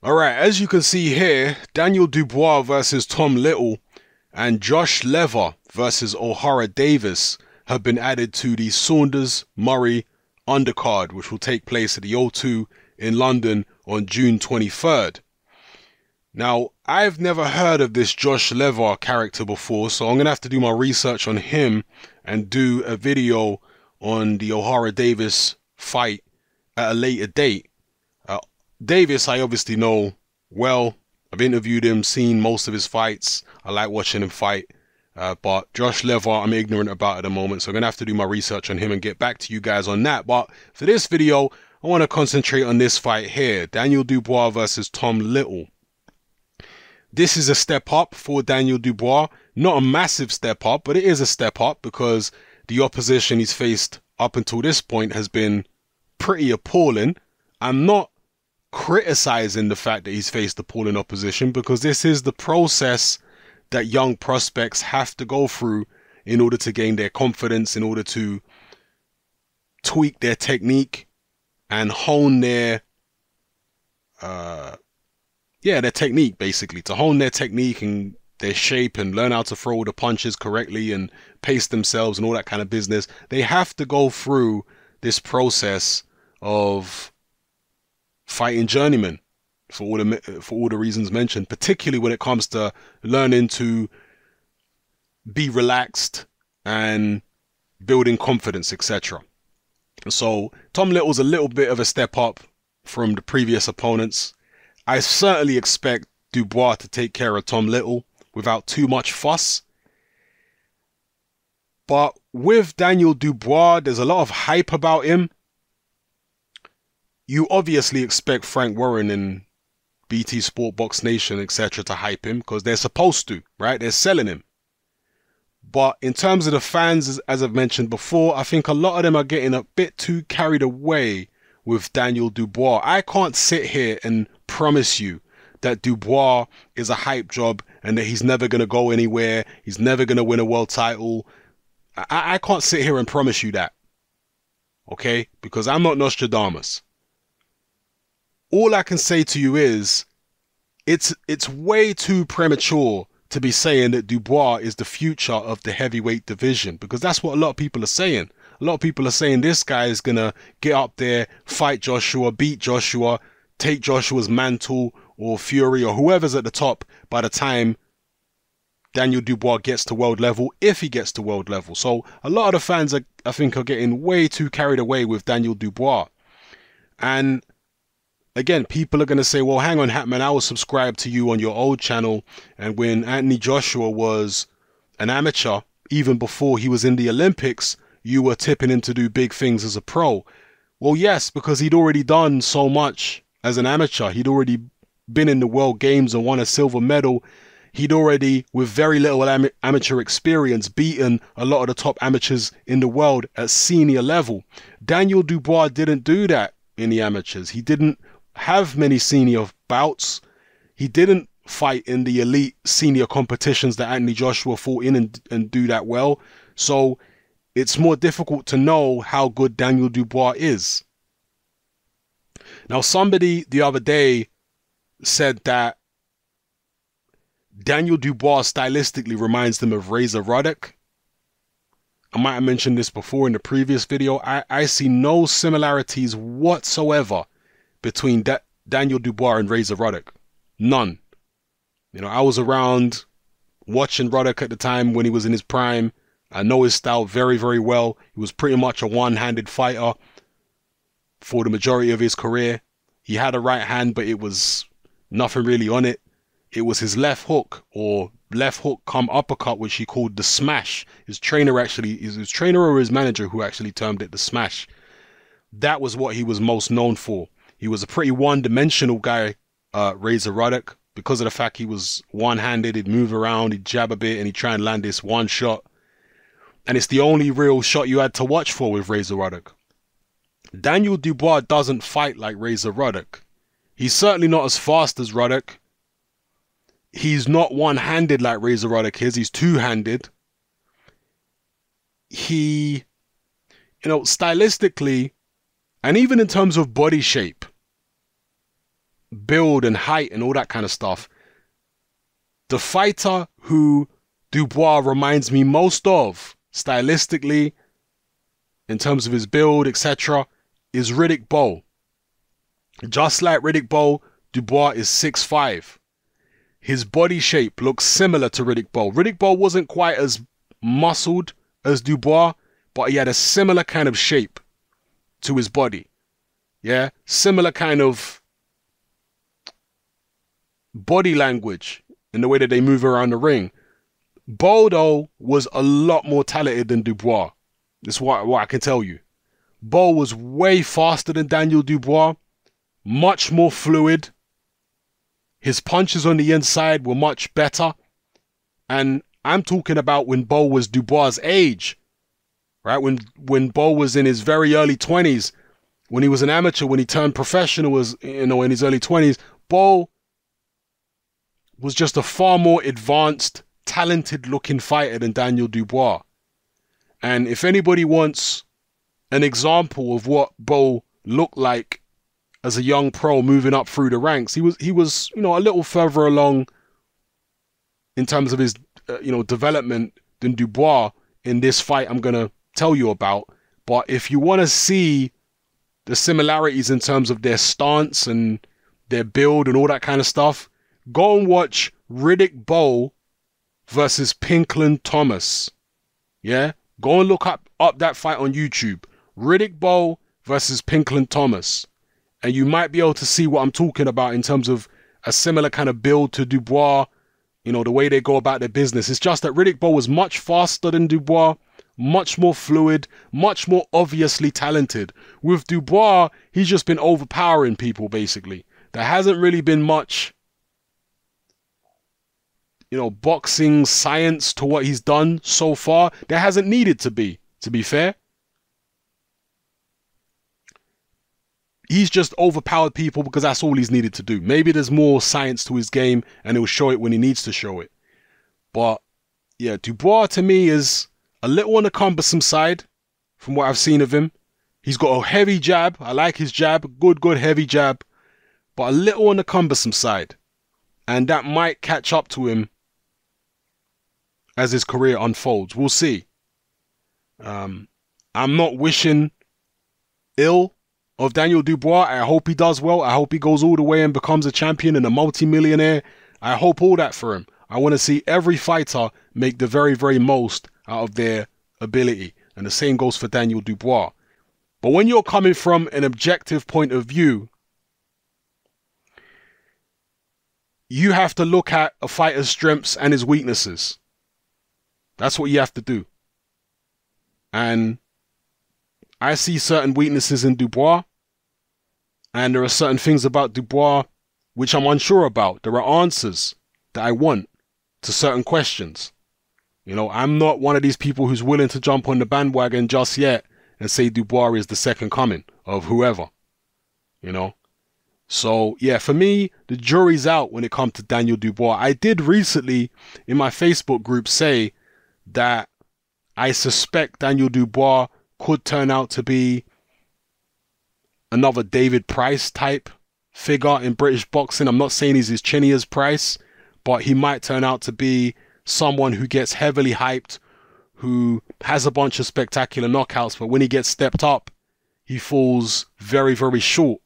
Alright, as you can see here, Daniel Dubois versus Tom Little and Josh Lever versus O'Hara Davis have been added to the Saunders Murray Undercard, which will take place at the O2 in London on June 23rd. Now, I've never heard of this Josh Lever character before, so I'm going to have to do my research on him and do a video on the O'Hara Davis fight at a later date. Davis, I obviously know well. I've interviewed him, seen most of his fights. I like watching him fight. But Josh Lever, I'm ignorant about at the moment, so I'm going to have to do my research on him and get back to you guys on that. But for this video, I want to concentrate on this fight here. Daniel Dubois versus Tom Little. This is a step up for Daniel Dubois. Not a massive step up, but it is a step up because the opposition he's faced up until this point has been pretty appalling. I'm not criticizing the fact that he's faced appalling opposition because this is the process that young prospects have to go through in order to gain their confidence, in order to tweak their technique and hone their technique, basically, to hone their technique and their shape and learn how to throw the punches correctly and pace themselves and all that kind of business. They have to go through this process of fighting journeyman for all the reasons mentioned, particularly when it comes to learning to be relaxed and building confidence, etc. So Tom Little's a little bit of a step up from the previous opponents. I certainly expect Dubois to take care of Tom Little without too much fuss. But with Daniel Dubois, there's a lot of hype about him. You obviously expect Frank Warren and BT Sport, Box Nation, etc. to hype him because they're supposed to, right? They're selling him. But in terms of the fans, as I've mentioned before, I think a lot of them are getting a bit too carried away with Daniel Dubois. I can't sit here and promise you that Dubois is a hype job and that he's never going to go anywhere. He's never going to win a world title. I can't sit here and promise you that. Okay? Because I'm not Nostradamus. All I can say to you is it's way too premature to be saying that Dubois is the future of the heavyweight division, because that's what a lot of people are saying. A lot of people are saying this guy is going to get up there, fight Joshua, beat Joshua, take Joshua's mantle or Fury or whoever's at the top by the time Daniel Dubois gets to world level, if he gets to world level. So a lot of the fans, I think, are getting way too carried away with Daniel Dubois. And again, people are going to say, well, hang on, Hatman, I was subscribed to you on your old channel, and when Anthony Joshua was an amateur, even before he was in the Olympics, you were tipping him to do big things as a pro. Well, yes, because he'd already done so much as an amateur. He'd already been in the World Games and won a silver medal. He'd already, with very little amateur experience, beaten a lot of the top amateurs in the world at senior level. Daniel Dubois didn't do that in the amateurs. He didn't have many senior bouts. He didn't fight in the elite senior competitions that Anthony Joshua fought in and do that well. So it's more difficult to know how good Daniel Dubois is. Now, somebody the other day said that Daniel Dubois stylistically reminds them of Razor Ruddock. I might have mentioned this before in the previous video. I see no similarities whatsoever between Daniel Dubois and Razor Ruddock. None. You know, I was around watching Ruddock at the time when he was in his prime. I know his style very, very well. He was pretty much a one-handed fighter for the majority of his career. He had a right hand, but it was nothing really on it. It was his left hook, or left hook come uppercut, which he called the smash. His trainer or his manager who actually termed it the smash. That was what he was most known for. He was a pretty one-dimensional guy, Razor Ruddock, because of the fact he was one-handed. He'd move around, he'd jab a bit, and he'd try and land this one shot. And it's the only real shot you had to watch for with Razor Ruddock. Daniel Dubois doesn't fight like Razor Ruddock. He's certainly not as fast as Ruddock. He's not one-handed like Razor Ruddock is. He's two-handed. He, stylistically, and even in terms of body shape, build and height and all that kind of stuff, the fighter who Dubois reminds me most of, stylistically, in terms of his build, etc., is Riddick Bowe. Just like Riddick Bowe, Dubois is 6'5". His body shape looks similar to Riddick Bowe. Riddick Bowe wasn't quite as muscled as Dubois, but he had a similar kind of shape to his body. Yeah, similar kind of body language in the way that they move around the ring. Bowe, though, was a lot more talented than Dubois. That's what I can tell you. Bowe was way faster than Daniel Dubois, much more fluid. His punches on the inside were much better. And I'm talking about when Bowe was Dubois' age, right? When Bowe was in his very early 20s, when he was an amateur, when he turned professional, was, you know, in his early 20s, Bowe was just a far more advanced, talented looking fighter than Daniel Dubois. And if anybody wants an example of what Bowe looked like as a young pro moving up through the ranks, he was you know, a little further along in terms of his development than Dubois in this fight I'm gonna tell you about. But if you want to see the similarities in terms of their stance and their build and all that kind of stuff, go and watch Riddick Bowe versus Pinkland Thomas. Yeah, go and look up that fight on YouTube. Riddick Bowe versus Pinkland Thomas. And you might be able to see what I'm talking about in terms of a similar kind of build to Dubois, you know, the way they go about their business. It's just that Riddick Bowe was much faster than Dubois, much more fluid, much more obviously talented. With Dubois, he's just been overpowering people, basically. There hasn't really been much, you know, boxing science to what he's done so far. There hasn't needed to be fair. He's just overpowered people because that's all he's needed to do. Maybe there's more science to his game and he'll show it when he needs to show it. But yeah, Dubois to me is a little on the cumbersome side from what I've seen of him. He's got a heavy jab. I like his jab. Good heavy jab. But a little on the cumbersome side. And that might catch up to him as his career unfolds. We'll see. I'm not wishing ill of Daniel Dubois. I hope he does well. I hope he goes all the way and becomes a champion and a multi-millionaire. I hope all that for him. I want to see every fighter make the very, very most out of their ability. And the same goes for Daniel Dubois. But when you're coming from an objective point of view, you have to look at a fighter's strengths and his weaknesses. That's what you have to do. And I see certain weaknesses in Dubois. And there are certain things about Dubois which I'm unsure about. There are answers that I want to certain questions. You know, I'm not one of these people who's willing to jump on the bandwagon just yet and say Dubois is the second coming of whoever. You know? So, yeah, for me, the jury's out when it comes to Daniel Dubois. I did recently in my Facebook group say that I suspect Daniel Dubois could turn out to be another David Price type figure in British boxing. I'm not saying he's as chinny as Price, but he might turn out to be someone who gets heavily hyped, who has a bunch of spectacular knockouts, but when he gets stepped up, he falls very, very short.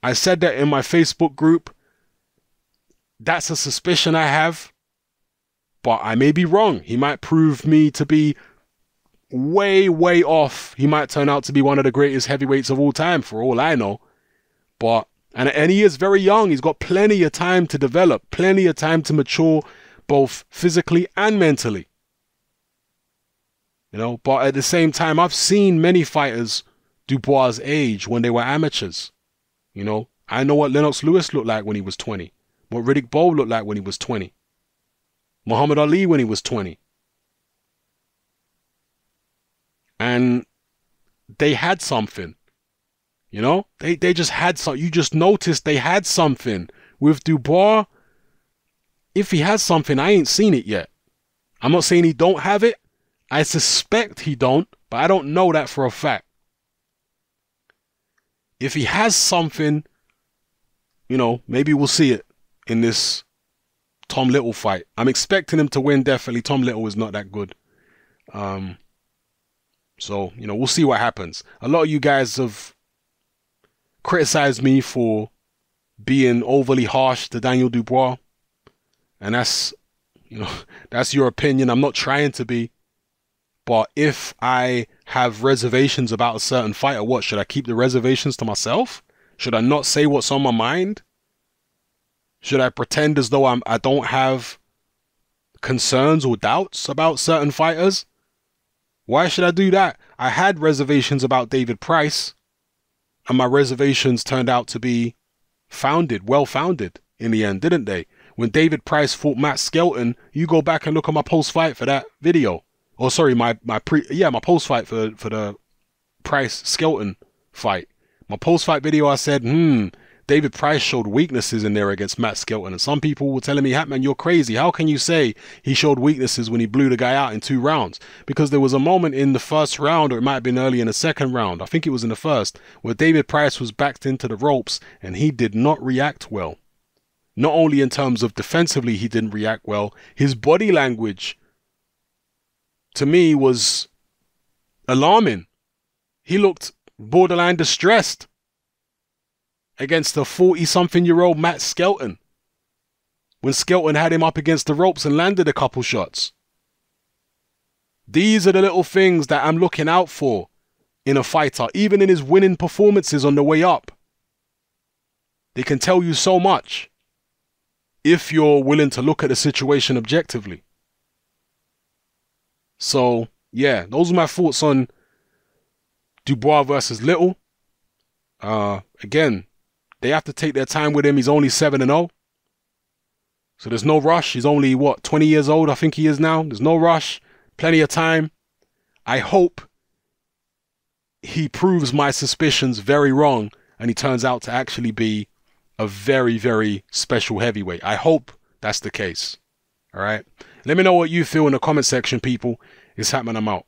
I said that in my Facebook group. That's a suspicion I have, but I may be wrong. He might prove me to be way, way off. He might turn out to be one of the greatest heavyweights of all time, for all I know. But and he is very young. He's got plenty of time to develop, plenty of time to mature, both physically and mentally. You know, but at the same time, I've seen many fighters Dubois' age when they were amateurs. You know, I know what Lennox Lewis looked like when he was 20, what Riddick Bowe looked like when he was 20, Muhammad Ali when he was 20. And they had something, you know, they just had something. You just noticed they had something. With Dubois, if he has something, I ain't seen it yet. I'm not saying he don't have it. I suspect he don't, but I don't know that for a fact. If he has something, you know, maybe we'll see it in this Tom Little fight. I'm expecting him to win, definitely. Tom Little is not that good. So, you know, we'll see what happens. A lot of you guys have criticized me for being overly harsh to Daniel Dubois. And that's, you know, that's your opinion. I'm not trying to be. But if I have reservations about a certain fighter, what? Should I keep the reservations to myself? Should I not say what's on my mind? Should I pretend as though I don't have concerns or doubts about certain fighters? Why should I do that? I had reservations about David Price, and my reservations turned out to be well-founded in the end, didn't they? When David Price fought Matt Skelton, you go back and look at my post-fight for that video. Oh, sorry, my post-fight for the Price-Skelton fight. My post-fight video, I said, David Price showed weaknesses in there against Matt Skelton. And some people were telling me, Hatman, you're crazy. How can you say he showed weaknesses when he blew the guy out in 2 rounds? Because there was a moment in the first round, or it might have been early in the second round, I think it was in the first, where David Price was backed into the ropes and he did not react well. Not only in terms of defensively he didn't react well, his body language, to me, was alarming. He looked borderline distressed against a 40-something-year-old Matt Skelton, when Skelton had him up against the ropes and landed a couple shots. These are the little things that I'm looking out for in a fighter, even in his winning performances on the way up. They can tell you so much if you're willing to look at the situation objectively. So, yeah, those are my thoughts on Dubois versus Little. Again, they have to take their time with him. He's only 7-0. So there's no rush. He's only, 20 years old, I think he is now. There's no rush. Plenty of time. I hope he proves my suspicions very wrong and he turns out to actually be a very, very special heavyweight. I hope that's the case. All right? Let me know what you feel in the comment section, people. It's Hatman. I'm out.